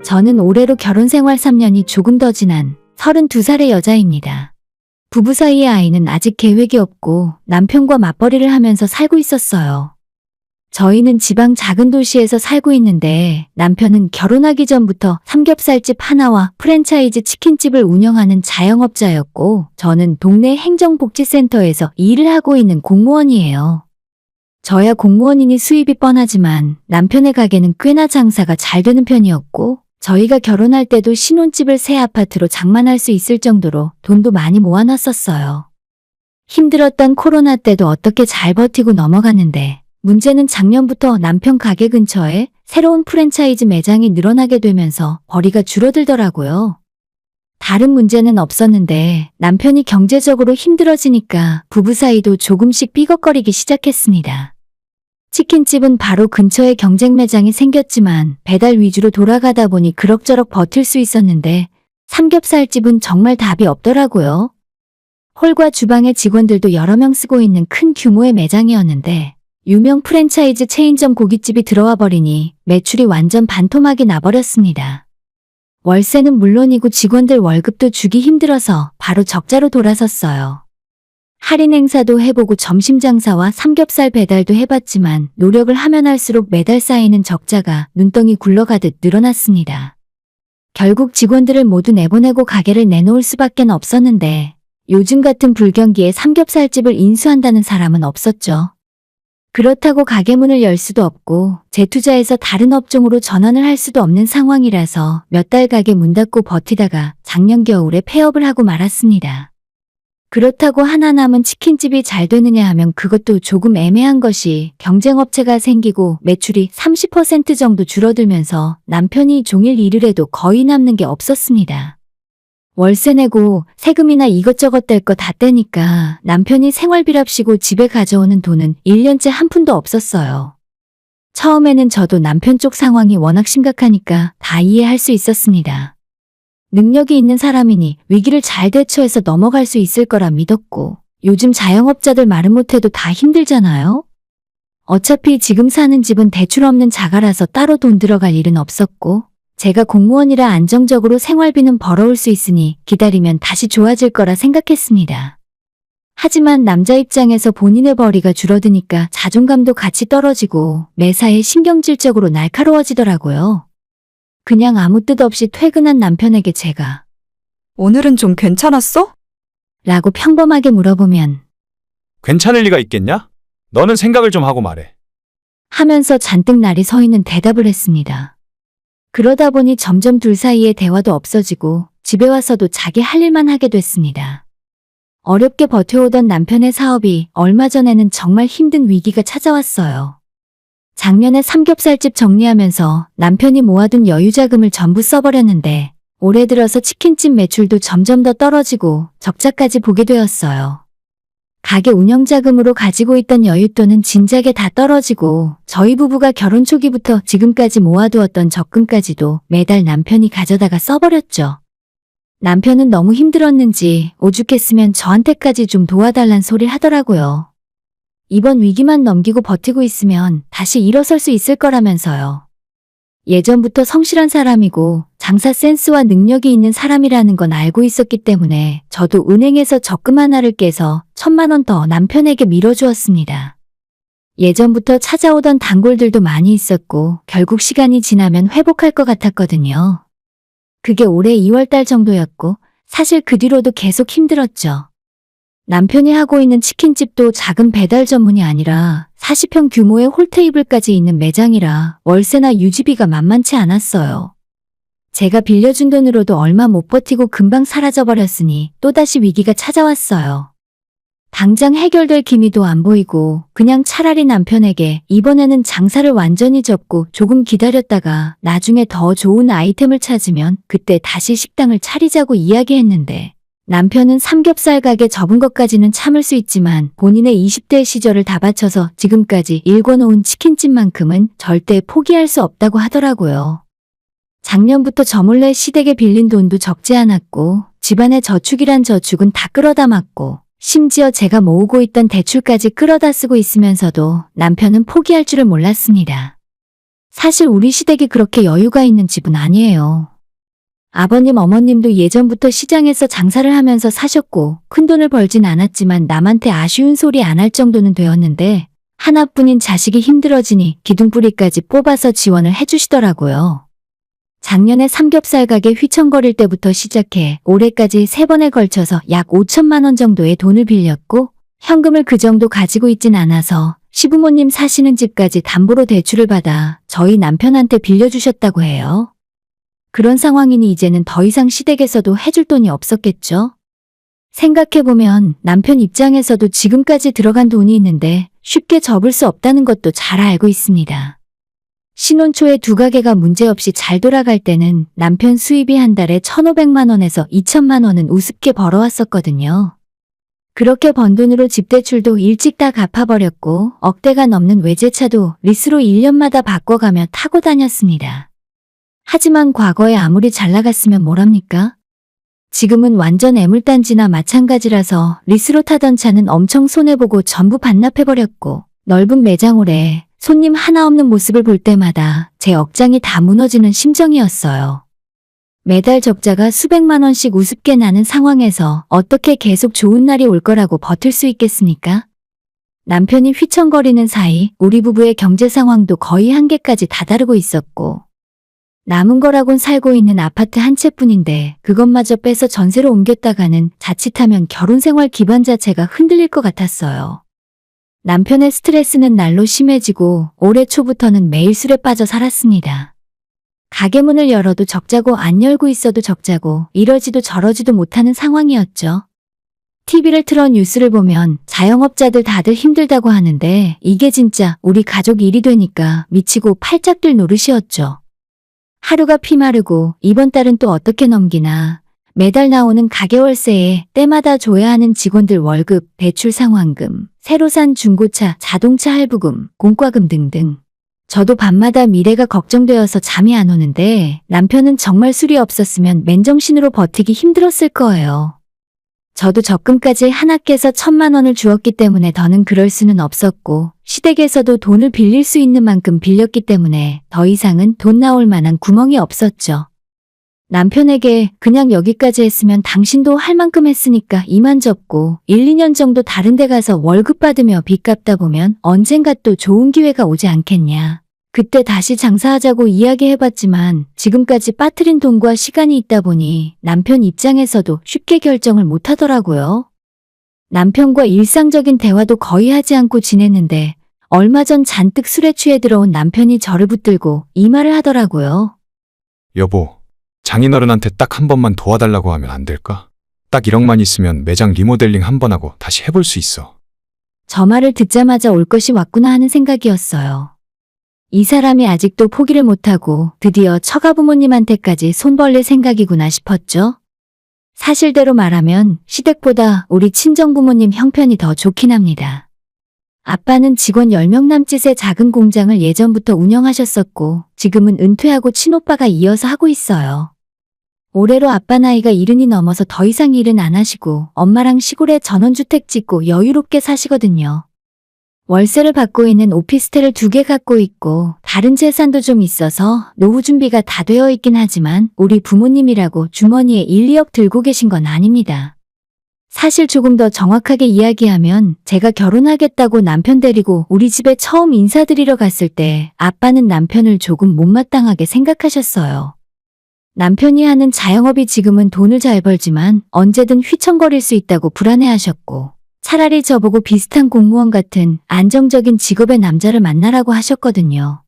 저는 올해로 결혼 생활 3년이 조금 더 지난 32살의 여자입니다. 부부 사이의 아이는 아직 계획이 없고 남편과 맞벌이를 하면서 살고 있었어요. 저희는 지방 작은 도시에서 살고 있는데 남편은 결혼하기 전부터 삼겹살집 하나와 프랜차이즈 치킨집을 운영하는 자영업자였고 저는 동네 행정복지센터에서 일을 하고 있는 공무원이에요. 저야 공무원이니 수입이 뻔하지만 남편의 가게는 꽤나 장사가 잘 되는 편이었고 저희가 결혼할 때도 신혼집을 새 아파트로 장만할 수 있을 정도로 돈도 많이 모아놨었어요. 힘들었던 코로나 때도 어떻게 잘 버티고 넘어갔는데 문제는 작년부터 남편 가게 근처에 새로운 프랜차이즈 매장이 늘어나게 되면서 벌이가 줄어들더라고요. 다른 문제는 없었는데 남편이 경제적으로 힘들어지니까 부부 사이도 조금씩 삐걱거리기 시작했습니다. 치킨집은 바로 근처에 경쟁 매장이 생겼지만 배달 위주로 돌아가다 보니 그럭저럭 버틸 수 있었는데 삼겹살집은 정말 답이 없더라고요. 홀과 주방의 직원들도 여러 명 쓰고 있는 큰 규모의 매장이었는데 유명 프랜차이즈 체인점 고깃집이 들어와 버리니 매출이 완전 반토막이 나버렸습니다. 월세는 물론이고 직원들 월급도 주기 힘들어서 바로 적자로 돌아섰어요. 할인 행사도 해보고 점심 장사와 삼겹살 배달도 해봤지만 노력을 하면 할수록 매달 쌓이는 적자가 눈덩이 굴러가듯 늘어났습니다. 결국 직원들을 모두 내보내고 가게를 내놓을 수밖에 없었는데 요즘 같은 불경기에 삼겹살집을 인수한다는 사람은 없었죠. 그렇다고 가게 문을 열 수도 없고 재투자해서 다른 업종으로 전환을 할 수도 없는 상황이라서 몇 달 가게 문 닫고 버티다가 작년 겨울에 폐업을 하고 말았습니다. 그렇다고 하나 남은 치킨집이 잘 되느냐 하면 그것도 조금 애매한 것이 경쟁업체가 생기고 매출이 30% 정도 줄어들면서 남편이 종일 일을 해도 거의 남는 게 없었습니다. 월세 내고 세금이나 이것저것 뗄 거 다 떼니까 남편이 생활비랍시고 집에 가져오는 돈은 1년째 한 푼도 없었어요. 처음에는 저도 남편 쪽 상황이 워낙 심각하니까 다 이해할 수 있었습니다. 능력이 있는 사람이니 위기를 잘 대처해서 넘어갈 수 있을 거라 믿었고 요즘 자영업자들 말은 못해도 다 힘들잖아요. 어차피 지금 사는 집은 대출 없는 자가라서 따로 돈 들어갈 일은 없었고 제가 공무원이라 안정적으로 생활비는 벌어올 수 있으니 기다리면 다시 좋아질 거라 생각했습니다. 하지만 남자 입장에서 본인의 벌이가 줄어드니까 자존감도 같이 떨어지고 매사에 신경질적으로 날카로워지더라고요. 그냥 아무 뜻 없이 퇴근한 남편에게 제가 오늘은 좀 괜찮았어? 라고 평범하게 물어보면 괜찮을 리가 있겠냐? 너는 생각을 좀 하고 말해. 하면서 잔뜩 날이 서 있는 대답을 했습니다. 그러다 보니 점점 둘 사이에 대화도 없어지고 집에 와서도 자기 할 일만 하게 됐습니다. 어렵게 버텨오던 남편의 사업이 얼마 전에는 정말 힘든 위기가 찾아왔어요. 작년에 삼겹살집 정리하면서 남편이 모아둔 여유자금을 전부 써버렸는데 올해 들어서 치킨집 매출도 점점 더 떨어지고 적자까지 보게 되었어요. 가게 운영자금으로 가지고 있던 여윳돈은 진작에 다 떨어지고 저희 부부가 결혼 초기부터 지금까지 모아두었던 적금까지도 매달 남편이 가져다가 써버렸죠. 남편은 너무 힘들었는지 오죽했으면 저한테까지 좀 도와달란 소리를 하더라고요. 이번 위기만 넘기고 버티고 있으면 다시 일어설 수 있을 거라면서요. 예전부터 성실한 사람이고 장사 센스와 능력이 있는 사람이라는 건 알고 있었기 때문에 저도 은행에서 적금 하나를 깨서 1,000만 원 더 남편에게 밀어주었습니다. 예전부터 찾아오던 단골들도 많이 있었고 결국 시간이 지나면 회복할 것 같았거든요. 그게 올해 2월달 정도였고 사실 그 뒤로도 계속 힘들었죠. 남편이 하고 있는 치킨집도 작은 배달 전문이 아니라 40평 규모의 홀테이블까지 있는 매장이라 월세나 유지비가 만만치 않았어요. 제가 빌려준 돈으로도 얼마 못 버티고 금방 사라져버렸으니 또다시 위기가 찾아왔어요. 당장 해결될 기미도 안 보이고 그냥 차라리 남편에게 이번에는 장사를 완전히 접고 조금 기다렸다가 나중에 더 좋은 아이템을 찾으면 그때 다시 식당을 차리자고 이야기했는데 남편은 삼겹살 가게 접은 것까지는 참을 수 있지만 본인의 20대 시절을 다 바쳐서 지금까지 일궈놓은 치킨집만큼은 절대 포기할 수 없다고 하더라고요. 작년부터 저 몰래 시댁에 빌린 돈도 적지 않았고 집안의 저축이란 저축은 다 끌어담았고 심지어 제가 모으고 있던 대출까지 끌어다 쓰고 있으면서도 남편은 포기할 줄을 몰랐습니다. 사실 우리 시댁이 그렇게 여유가 있는 집은 아니에요. 아버님, 어머님도 예전부터 시장에서 장사를 하면서 사셨고 큰돈을 벌진 않았지만 남한테 아쉬운 소리 안 할 정도는 되었는데 하나뿐인 자식이 힘들어지니 기둥뿌리까지 뽑아서 지원을 해주시더라고요. 작년에 삼겹살 가게 휘청거릴 때부터 시작해 올해까지 3번에 걸쳐서 약 5천만 원 정도의 돈을 빌렸고 현금을 그 정도 가지고 있진 않아서 시부모님 사시는 집까지 담보로 대출을 받아 저희 남편한테 빌려주셨다고 해요. 그런 상황이니 이제는 더 이상 시댁에서도 해줄 돈이 없었겠죠? 생각해보면 남편 입장에서도 지금까지 들어간 돈이 있는데 쉽게 접을 수 없다는 것도 잘 알고 있습니다. 신혼 초에 2가게가 문제없이 잘 돌아갈 때는 남편 수입이 한 달에 1,500만 원에서 2천만 원은 우습게 벌어왔었거든요. 그렇게 번 돈으로 집대출도 일찍 다 갚아버렸고 억대가 넘는 외제차도 리스로 1년마다 바꿔가며 타고 다녔습니다. 하지만 과거에 아무리 잘 나갔으면 뭐랍니까? 지금은 완전 애물단지나 마찬가지라서 리스로 타던 차는 엄청 손해보고 전부 반납해버렸고 넓은 매장홀에 손님 하나 없는 모습을 볼 때마다 제 억장이 다 무너지는 심정이었어요. 매달 적자가 수백만 원씩 우습게 나는 상황에서 어떻게 계속 좋은 날이 올 거라고 버틸 수 있겠습니까? 남편이 휘청거리는 사이 우리 부부의 경제 상황도 거의 한계까지 다다르고 있었고 남은 거라곤 살고 있는 아파트 한 채뿐인데 그것마저 빼서 전세로 옮겼다가는 자칫하면 결혼 생활 기반 자체가 흔들릴 것 같았어요. 남편의 스트레스는 날로 심해지고 올해 초부터는 매일 술에 빠져 살았습니다. 가게 문을 열어도 적자고 안 열고 있어도 적자고 이러지도 저러지도 못하는 상황이었죠. TV를 틀어 뉴스를 보면 자영업자들 다들 힘들다고 하는데 이게 진짜 우리 가족 일이 되니까 미치고 팔짝 뛸 노릇이었죠. 하루가 피마르고 이번 달은 또 어떻게 넘기나 매달 나오는 가게 월세에 때마다 줘야 하는 직원들 월급, 대출 상환금, 새로 산 중고차, 자동차 할부금, 공과금 등등. 저도 밤마다 미래가 걱정되어서 잠이 안 오는데 남편은 정말 술이 없었으면 맨정신으로 버티기 힘들었을 거예요. 저도 적금까지 하나 깨서 1,000만 원을 주었기 때문에 더는 그럴 수는 없었고 시댁에서도 돈을 빌릴 수 있는 만큼 빌렸기 때문에 더 이상은 돈 나올 만한 구멍이 없었죠. 남편에게 그냥 여기까지 했으면 당신도 할 만큼 했으니까 이만 접고 1, 2년 정도 다른 데 가서 월급 받으며 빚 갚다 보면 언젠가 또 좋은 기회가 오지 않겠냐. 그때 다시 장사하자고 이야기해봤지만 지금까지 빠뜨린 돈과 시간이 있다 보니 남편 입장에서도 쉽게 결정을 못하더라고요. 남편과 일상적인 대화도 거의 하지 않고 지냈는데 얼마 전 잔뜩 술에 취해 들어온 남편이 저를 붙들고 이 말을 하더라고요. 여보, 장인어른한테 딱 한 번만 도와달라고 하면 안 될까? 딱 1억만 있으면 매장 리모델링 한 번 하고 다시 해볼 수 있어. 저 말을 듣자마자 올 것이 왔구나 하는 생각이었어요. 이 사람이 아직도 포기를 못하고 드디어 처가부모님한테까지 손 벌릴 생각이구나 싶었죠. 사실대로 말하면 시댁보다 우리 친정부모님 형편이 더 좋긴 합니다. 아빠는 직원 10명 남짓의 작은 공장을 예전부터 운영하셨었고 지금은 은퇴하고 친오빠가 이어서 하고 있어요. 올해로 아빠 나이가 70이 넘어서 더 이상 일은 안 하시고 엄마랑 시골에 전원주택 짓고 여유롭게 사시거든요. 월세를 받고 있는 오피스텔을 2개 갖고 있고 다른 재산도 좀 있어서 노후 준비가 다 되어 있긴 하지만 우리 부모님이라고 주머니에 1, 2억 들고 계신 건 아닙니다. 사실 조금 더 정확하게 이야기하면 제가 결혼하겠다고 남편 데리고 우리 집에 처음 인사드리러 갔을 때 아빠는 남편을 조금 못마땅하게 생각하셨어요. 남편이 하는 자영업이 지금은 돈을 잘 벌지만 언제든 휘청거릴 수 있다고 불안해하셨고 차라리 저보고 비슷한 공무원 같은 안정적인 직업의 남자를 만나라고 하셨거든요.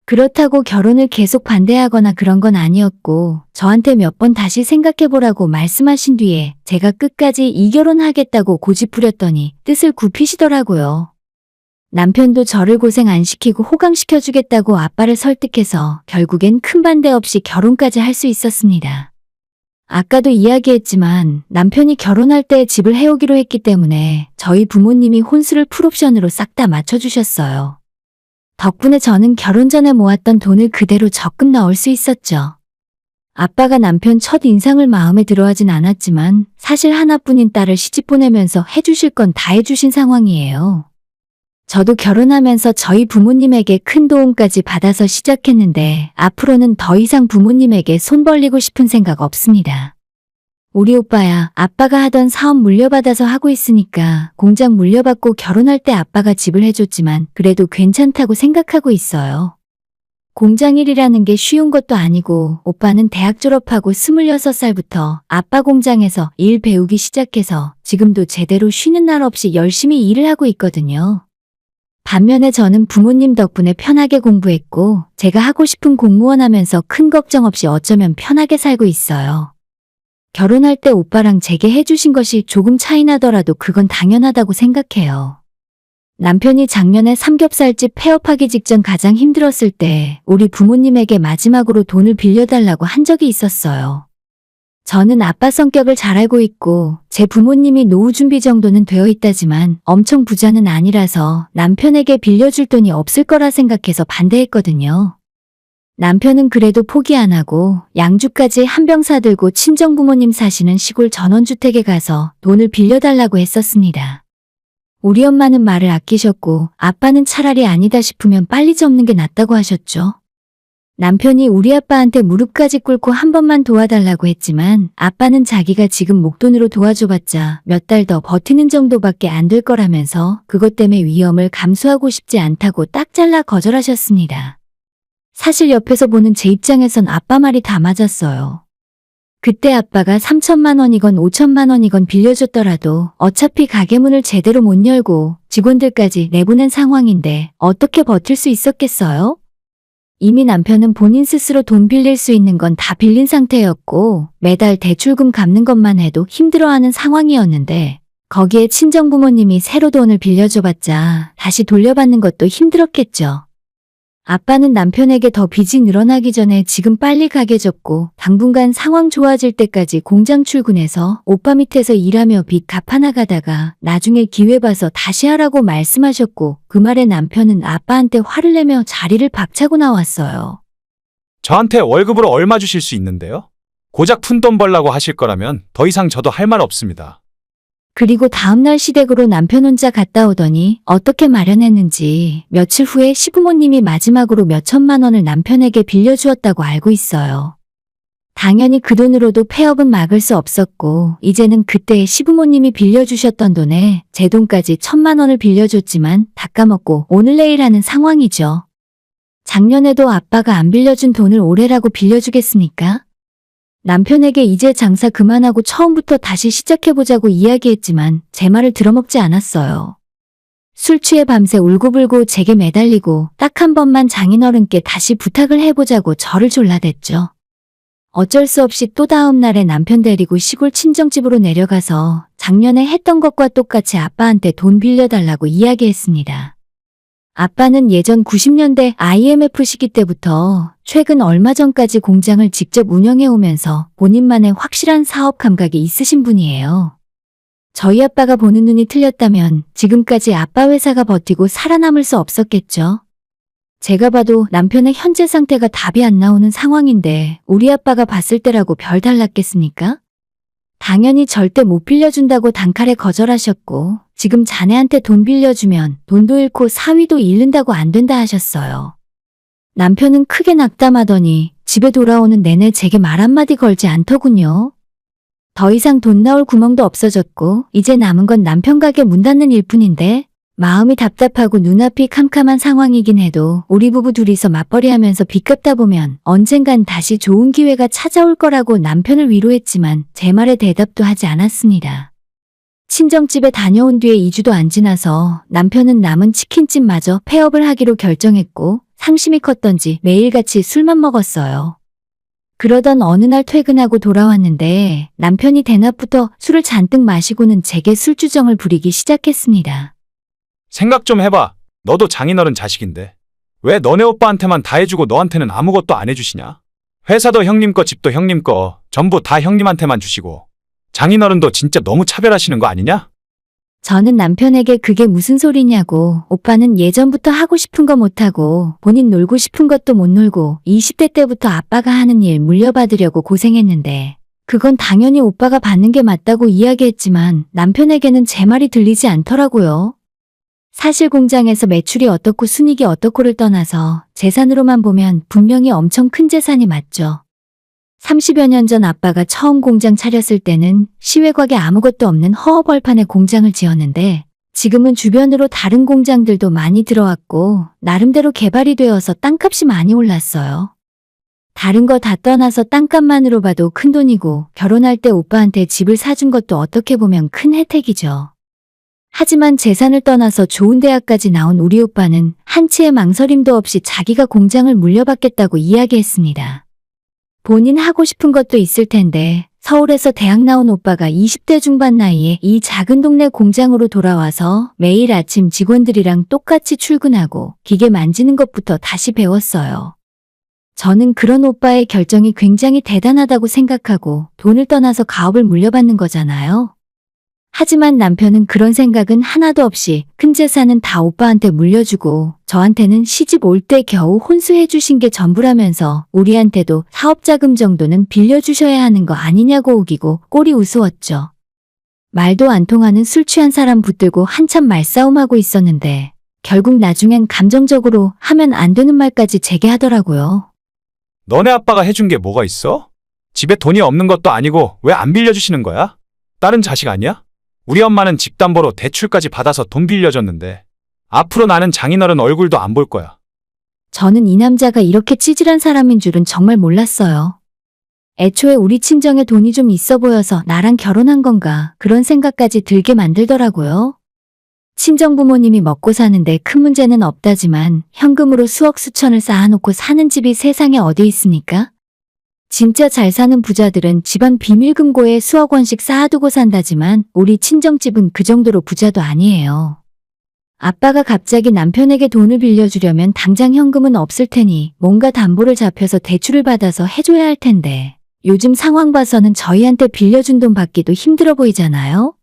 그렇다고 결혼을 계속 반대하거나 그런 건 아니었고 저한테 몇 번 다시 생각해보라고 말씀하신 뒤에 제가 끝까지 이 결혼하겠다고 고집부렸더니 뜻을 굽히시더라고요. 남편도 저를 고생 안 시키고 호강시켜주겠다고 아빠를 설득해서 결국엔 큰 반대 없이 결혼까지 할 수 있었습니다. 아까도 이야기했지만 남편이 결혼할 때 집을 해오기로 했기 때문에 저희 부모님이 혼수를 풀옵션으로 싹 다 맞춰주셨어요. 덕분에 저는 결혼 전에 모았던 돈을 그대로 적금 넣을 수 있었죠. 아빠가 남편 첫 인상을 마음에 들어하진 않았지만 사실 하나뿐인 딸을 시집 보내면서 해주실 건 다 해주신 상황이에요. 저도 결혼하면서 저희 부모님에게 큰 도움까지 받아서 시작했는데 앞으로는 더 이상 부모님에게 손 벌리고 싶은 생각 없습니다. 우리 오빠야 아빠가 하던 사업 물려받아서 하고 있으니까 공장 물려받고 결혼할 때 아빠가 집을 해줬지만 그래도 괜찮다고 생각하고 있어요. 공장 일이라는 게 쉬운 것도 아니고 오빠는 대학 졸업하고 26살부터 아빠 공장에서 일 배우기 시작해서 지금도 제대로 쉬는 날 없이 열심히 일을 하고 있거든요. 반면에 저는 부모님 덕분에 편하게 공부했고 제가 하고 싶은 공무원 하면서 큰 걱정 없이 어쩌면 편하게 살고 있어요. 결혼할 때 오빠랑 제게 해주신 것이 조금 차이 나더라도 그건 당연하다고 생각해요. 남편이 작년에 삼겹살집 폐업하기 직전 가장 힘들었을 때 우리 부모님에게 마지막으로 돈을 빌려달라고 한 적이 있었어요. 저는 아빠 성격을 잘 알고 있고 제 부모님이 노후 준비 정도는 되어 있다지만 엄청 부자는 아니라서 남편에게 빌려줄 돈이 없을 거라 생각해서 반대했거든요. 남편은 그래도 포기 안 하고 양주까지 한 병 사들고 친정부모님 사시는 시골 전원주택에 가서 돈을 빌려달라고 했었습니다. 우리 엄마는 말을 아끼셨고 아빠는 차라리 아니다 싶으면 빨리 접는 게 낫다고 하셨죠. 남편이 우리 아빠한테 무릎까지 꿇고 한 번만 도와달라고 했지만 아빠는 자기가 지금 목돈으로 도와줘봤자 몇 달 더 버티는 정도밖에 안 될 거라면서 그것 때문에 위험을 감수하고 싶지 않다고 딱 잘라 거절하셨습니다. 사실 옆에서 보는 제 입장에선 아빠 말이 다 맞았어요. 그때 아빠가 3천만 원이건 5천만 원이건 빌려줬더라도 어차피 가게 문을 제대로 못 열고 직원들까지 내보낸 상황인데 어떻게 버틸 수 있었겠어요? 이미 남편은 본인 스스로 돈 빌릴 수 있는 건 다 빌린 상태였고 매달 대출금 갚는 것만 해도 힘들어하는 상황이었는데 거기에 친정부모님이 새로 돈을 빌려줘봤자 다시 돌려받는 것도 힘들었겠죠. 아빠는 남편에게 더 빚이 늘어나기 전에 지금 빨리 가게 접고 당분간 상황 좋아질 때까지 공장 출근해서 오빠 밑에서 일하며 빚 갚아나가다가 나중에 기회 봐서 다시 하라고 말씀하셨고 그 말에 남편은 아빠한테 화를 내며 자리를 박차고 나왔어요. 저한테 월급으로 얼마 주실 수 있는데요? 고작 푼돈 벌라고 하실 거라면 더 이상 저도 할 말 없습니다. 그리고 다음날 시댁으로 남편 혼자 갔다 오더니 어떻게 마련했는지 며칠 후에 시부모님이 마지막으로 몇 천만 원을 남편에게 빌려주었다고 알고 있어요. 당연히 그 돈으로도 폐업은 막을 수 없었고 이제는 그때의 시부모님이 빌려주셨던 돈에 제 돈까지 1,000만 원을 빌려줬지만 다 까먹고 오늘 내일 하는 상황이죠. 작년에도 아빠가 안 빌려준 돈을 올해라고 빌려주겠습니까? 남편에게 이제 장사 그만하고 처음부터 다시 시작해보자고 이야기했지만 제 말을 들어먹지 않았어요. 술 취해 밤새 울고불고 제게 매달리고 딱 한 번만 장인어른께 다시 부탁을 해보자고 저를 졸라댔죠. 어쩔 수 없이 또 다음 날에 남편 데리고 시골 친정집으로 내려가서 작년에 했던 것과 똑같이 아빠한테 돈 빌려달라고 이야기했습니다. 아빠는 예전 90년대 IMF 시기 때부터 최근 얼마 전까지 공장을 직접 운영해 오면서 본인만의 확실한 사업 감각이 있으신 분이에요. 저희 아빠가 보는 눈이 틀렸다면 지금까지 아빠 회사가 버티고 살아남을 수 없었겠죠. 제가 봐도 남편의 현재 상태가 답이 안 나오는 상황인데 우리 아빠가 봤을 때라고 별 달랐겠습니까? 당연히 절대 못 빌려준다고 단칼에 거절하셨고 지금 자네한테 돈 빌려주면 돈도 잃고 사위도 잃는다고 안 된다 하셨어요. 남편은 크게 낙담하더니 집에 돌아오는 내내 제게 말 한마디 걸지 않더군요. 더 이상 돈 나올 구멍도 없어졌고 이제 남은 건 남편 가게 문 닫는 일뿐인데 마음이 답답하고 눈앞이 캄캄한 상황이긴 해도 우리 부부 둘이서 맞벌이하면서 빚 갚다 보면 언젠간 다시 좋은 기회가 찾아올 거라고 남편을 위로했지만 제 말에 대답도 하지 않았습니다. 친정집에 다녀온 뒤에 2주도 안 지나서 남편은 남은 치킨집마저 폐업을 하기로 결정했고 상심이 컸던지 매일같이 술만 먹었어요. 그러던 어느 날 퇴근하고 돌아왔는데 남편이 대낮부터 술을 잔뜩 마시고는 제게 술주정을 부리기 시작했습니다. 생각 좀 해봐. 너도 장인어른 자식인데. 왜 너네 오빠한테만 다 해주고 너한테는 아무것도 안 해주시냐? 회사도 형님 거, 집도 형님 거, 전부 다 형님한테만 주시고. 장인어른도 진짜 너무 차별하시는 거 아니냐? 저는 남편에게 그게 무슨 소리냐고, 오빠는 예전부터 하고 싶은 거 못하고 본인 놀고 싶은 것도 못 놀고 20대 때부터 아빠가 하는 일 물려받으려고 고생했는데 그건 당연히 오빠가 받는 게 맞다고 이야기했지만 남편에게는 제 말이 들리지 않더라고요. 사실 공장에서 매출이 어떻고 순익이 어떻고를 떠나서 재산으로만 보면 분명히 엄청 큰 재산이 맞죠. 30여 년 전 아빠가 처음 공장 차렸을 때는 시외곽에 아무것도 없는 허허벌판에 공장을 지었는데 지금은 주변으로 다른 공장들도 많이 들어왔고 나름대로 개발이 되어서 땅값이 많이 올랐어요. 다른 거 다 떠나서 땅값만으로 봐도 큰돈이고 결혼할 때 오빠한테 집을 사준 것도 어떻게 보면 큰 혜택이죠. 하지만 재산을 떠나서 좋은 대학까지 나온 우리 오빠는 한치의 망설임도 없이 자기가 공장을 물려받겠다고 이야기했습니다. 본인 하고 싶은 것도 있을 텐데 서울에서 대학 나온 오빠가 20대 중반 나이에 이 작은 동네 공장으로 돌아와서 매일 아침 직원들이랑 똑같이 출근하고 기계 만지는 것부터 다시 배웠어요. 저는 그런 오빠의 결정이 굉장히 대단하다고 생각하고 돈을 떠나서 가업을 물려받는 거잖아요. 하지만 남편은 그런 생각은 하나도 없이 큰 재산은 다 오빠한테 물려주고 저한테는 시집 올 때 겨우 혼수해 주신 게 전부라면서 우리한테도 사업자금 정도는 빌려주셔야 하는 거 아니냐고 우기고 꼴이 우스웠죠. 말도 안 통하는 술 취한 사람 붙들고 한참 말싸움하고 있었는데 결국 나중엔 감정적으로 하면 안 되는 말까지 제게 하더라고요. 너네 아빠가 해준 게 뭐가 있어? 집에 돈이 없는 것도 아니고 왜 안 빌려주시는 거야? 다른 자식 아니야? 우리 엄마는 집담보로 대출까지 받아서 돈 빌려줬는데 앞으로 나는 장인어른 얼굴도 안 볼 거야. 저는 이 남자가 이렇게 찌질한 사람인 줄은 정말 몰랐어요. 애초에 우리 친정에 돈이 좀 있어 보여서 나랑 결혼한 건가 그런 생각까지 들게 만들더라고요. 친정 부모님이 먹고 사는데 큰 문제는 없다지만 현금으로 수억 수천을 쌓아놓고 사는 집이 세상에 어디 있습니까? 진짜 잘 사는 부자들은 집안 비밀금고에 수억 원씩 쌓아두고 산다지만 우리 친정집은 그 정도로 부자도 아니에요. 아빠가 갑자기 남편에게 돈을 빌려주려면 당장 현금은 없을 테니 뭔가 담보를 잡혀서 대출을 받아서 해줘야 할 텐데 요즘 상황 봐서는 저희한테 빌려준 돈 받기도 힘들어 보이잖아요?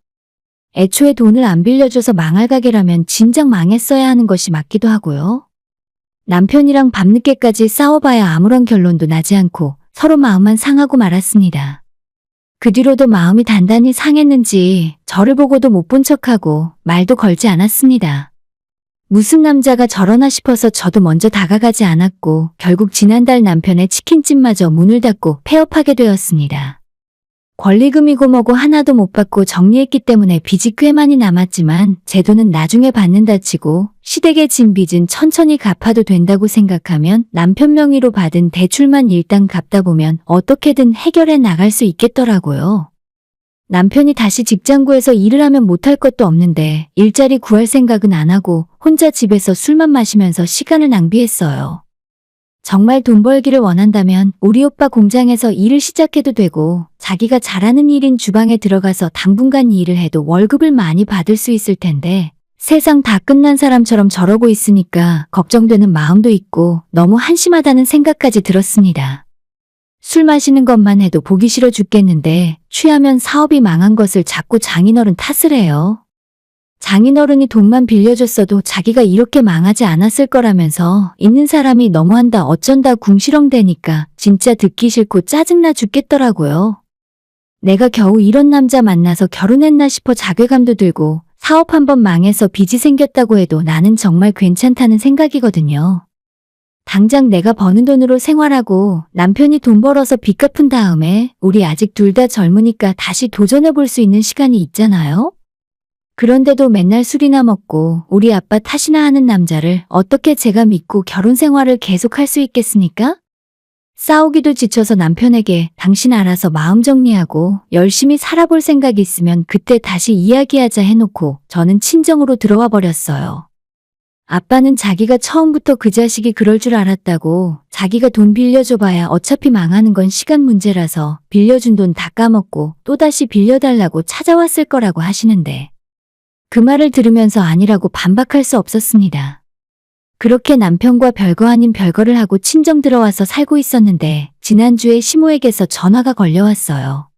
애초에 돈을 안 빌려줘서 망할 가게라면 진작 망했어야 하는 것이 맞기도 하고요. 남편이랑 밤늦게까지 싸워봐야 아무런 결론도 나지 않고 서로 마음만 상하고 말았습니다. 그 뒤로도 마음이 단단히 상했는지 저를 보고도 못 본 척하고 말도 걸지 않았습니다. 무슨 남자가 저러나 싶어서 저도 먼저 다가가지 않았고 결국 지난달 남편의 치킨집마저 문을 닫고 폐업하게 되었습니다. 권리금이고 뭐고 하나도 못 받고 정리했기 때문에 빚이 꽤 많이 남았지만 제 돈은 나중에 받는다 치고 시댁에 진 빚은 천천히 갚아도 된다고 생각하면 남편 명의로 받은 대출만 일단 갚다 보면 어떻게든 해결해 나갈 수 있겠더라고요. 남편이 다시 직장 구해서 일을 하면 못할 것도 없는데 일자리 구할 생각은 안 하고 혼자 집에서 술만 마시면서 시간을 낭비했어요. 정말 돈 벌기를 원한다면 우리 오빠 공장에서 일을 시작해도 되고 자기가 잘하는 일인 주방에 들어가서 당분간 일을 해도 월급을 많이 받을 수 있을 텐데 세상 다 끝난 사람처럼 저러고 있으니까 걱정되는 마음도 있고 너무 한심하다는 생각까지 들었습니다. 술 마시는 것만 해도 보기 싫어 죽겠는데 취하면 사업이 망한 것을 자꾸 장인어른 탓을 해요. 장인어른이 돈만 빌려줬어도 자기가 이렇게 망하지 않았을 거라면서 있는 사람이 너무한다 어쩐다 궁시렁대니까 진짜 듣기 싫고 짜증나 죽겠더라고요. 내가 겨우 이런 남자 만나서 결혼했나 싶어 자괴감도 들고 사업 한번 망해서 빚이 생겼다고 해도 나는 정말 괜찮다는 생각이거든요. 당장 내가 버는 돈으로 생활하고 남편이 돈 벌어서 빚 갚은 다음에 우리 아직 둘 다 젊으니까 다시 도전해 볼 수 있는 시간이 있잖아요? 그런데도 맨날 술이나 먹고 우리 아빠 탓이나 하는 남자를 어떻게 제가 믿고 결혼 생활을 계속할 수 있겠습니까? 싸우기도 지쳐서 남편에게 당신 알아서 마음 정리하고 열심히 살아볼 생각이 있으면 그때 다시 이야기하자 해놓고 저는 친정으로 들어와 버렸어요. 아빠는 자기가 처음부터 그 자식이 그럴 줄 알았다고 자기가 돈 빌려줘봐야 어차피 망하는 건 시간 문제라서 빌려준 돈 다 까먹고 또다시 빌려달라고 찾아왔을 거라고 하시는데 그 말을 들으면서 아니라고 반박할 수 없었습니다. 그렇게 남편과 별거 아닌 별거를 하고 친정 들어와서 살고 있었는데 지난주에 시모에게서 전화가 걸려왔어요.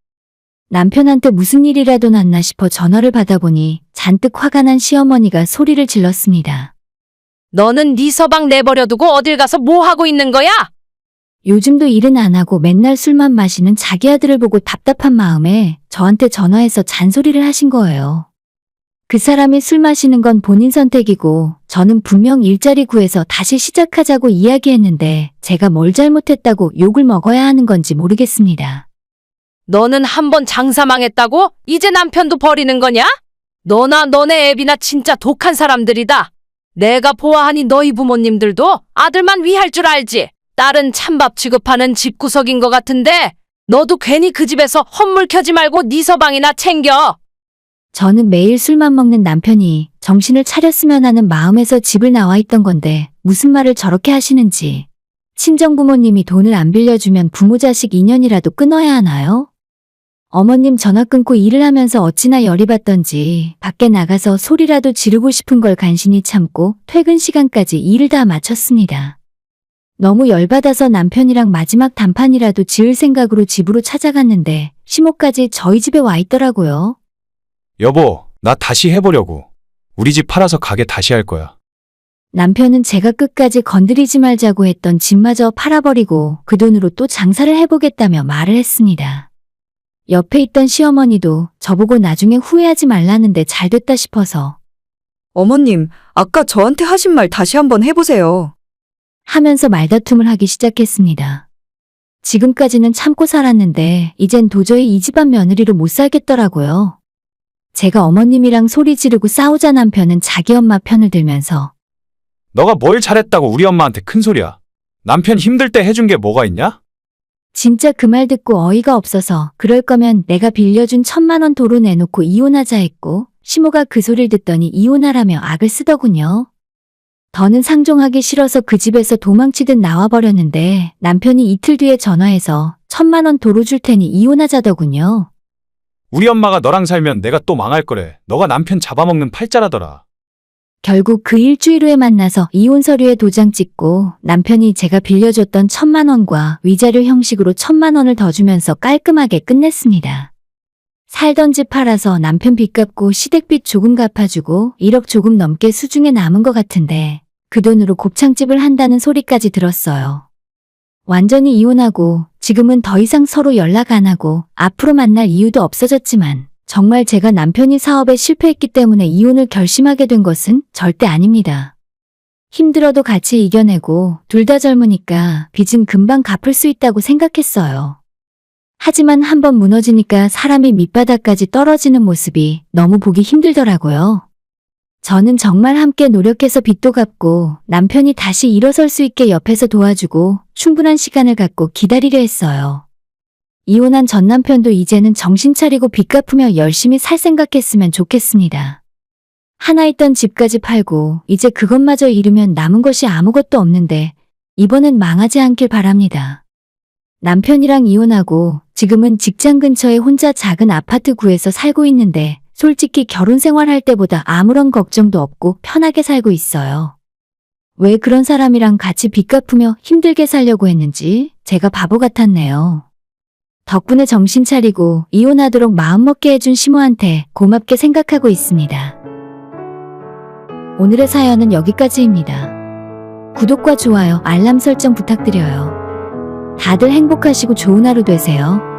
남편한테 무슨 일이라도 났나 싶어 전화를 받아보니 잔뜩 화가 난 시어머니가 소리를 질렀습니다. 너는 네 서방 내버려두고 어딜 가서 뭐 하고 있는 거야? 요즘도 일은 안 하고 맨날 술만 마시는 자기 아들을 보고 답답한 마음에 저한테 전화해서 잔소리를 하신 거예요. 그 사람이 술 마시는 건 본인 선택이고 저는 분명 일자리 구해서 다시 시작하자고 이야기했는데 제가 뭘 잘못했다고 욕을 먹어야 하는 건지 모르겠습니다. 너는 한 번 장사 망했다고? 이제 남편도 버리는 거냐? 너나 너네 애비나 진짜 독한 사람들이다. 내가 보아하니 너희 부모님들도 아들만 위할 줄 알지. 딸은 찬밥 취급하는 집구석인 것 같은데 너도 괜히 그 집에서 헛물 켜지 말고 네 서방이나 챙겨. 저는 매일 술만 먹는 남편이 정신을 차렸으면 하는 마음에서 집을 나와 있던 건데 무슨 말을 저렇게 하시는지. 친정 부모님이 돈을 안 빌려주면 부모 자식 인연이라도 끊어야 하나요? 어머님 전화 끊고 일을 하면서 어찌나 열이 받던지 밖에 나가서 소리라도 지르고 싶은 걸 간신히 참고 퇴근 시간까지 일을 다 마쳤습니다. 너무 열받아서 남편이랑 마지막 단판이라도 지을 생각으로 집으로 찾아갔는데 시모까지 저희 집에 와 있더라고요. 여보, 나 다시 해보려고. 우리 집 팔아서 가게 다시 할 거야. 남편은 제가 끝까지 건드리지 말자고 했던 집마저 팔아버리고 그 돈으로 또 장사를 해보겠다며 말을 했습니다. 옆에 있던 시어머니도 저보고 나중에 후회하지 말라는데 잘 됐다 싶어서 어머님, 아까 저한테 하신 말 다시 한번 해보세요. 하면서 말다툼을 하기 시작했습니다. 지금까지는 참고 살았는데 이젠 도저히 이 집안 며느리로 못 살겠더라고요. 제가 어머님이랑 소리 지르고 싸우자 남편은 자기 엄마 편을 들면서 너가 뭘 잘했다고 우리 엄마한테 큰 소리야. 남편 힘들 때 해준 게 뭐가 있냐? 진짜 그 말 듣고 어이가 없어서 그럴 거면 내가 빌려준 1,000만 원 도로 내놓고 이혼하자 했고 시모가 그 소리를 듣더니 이혼하라며 악을 쓰더군요. 더는 상종하기 싫어서 그 집에서 도망치듯 나와버렸는데 남편이 이틀 뒤에 전화해서 1,000만 원 도로 줄 테니 이혼하자더군요. 우리 엄마가 너랑 살면 내가 또 망할 거래. 너가 남편 잡아먹는 팔자라더라. 결국 그 일주일 후에 만나서 이혼 서류에 도장 찍고 남편이 제가 빌려줬던 1,000만 원과 위자료 형식으로 1,000만 원을 더 주면서 깔끔하게 끝냈습니다. 살던 집 팔아서 남편 빚 갚고 시댁빚 조금 갚아주고 1억 조금 넘게 수중에 남은 것 같은데 그 돈으로 곱창집을 한다는 소리까지 들었어요. 완전히 이혼하고 지금은 더 이상 서로 연락 안 하고 앞으로 만날 이유도 없어졌지만 정말 제가 남편이 사업에 실패했기 때문에 이혼을 결심하게 된 것은 절대 아닙니다. 힘들어도 같이 이겨내고 둘 다 젊으니까 빚은 금방 갚을 수 있다고 생각했어요. 하지만 한번 무너지니까 사람이 밑바닥까지 떨어지는 모습이 너무 보기 힘들더라고요. 저는 정말 함께 노력해서 빚도 갚고 남편이 다시 일어설 수 있게 옆에서 도와주고 충분한 시간을 갖고 기다리려 했어요. 이혼한 전 남편도 이제는 정신 차리고 빚 갚으며 열심히 살 생각했으면 좋겠습니다. 하나 있던 집까지 팔고 이제 그것마저 잃으면 남은 것이 아무것도 없는데 이번엔 망하지 않길 바랍니다. 남편이랑 이혼하고 지금은 직장 근처에 혼자 작은 아파트 구해서 살고 있는데 솔직히 결혼 생활할 때보다 아무런 걱정도 없고 편하게 살고 있어요. 왜 그런 사람이랑 같이 빚 갚으며 힘들게 살려고 했는지 제가 바보 같았네요. 덕분에 정신 차리고 이혼하도록 마음먹게 해준 시모한테 고맙게 생각하고 있습니다. 오늘의 사연은 여기까지입니다. 구독과 좋아요, 알람 설정 부탁드려요. 다들 행복하시고 좋은 하루 되세요.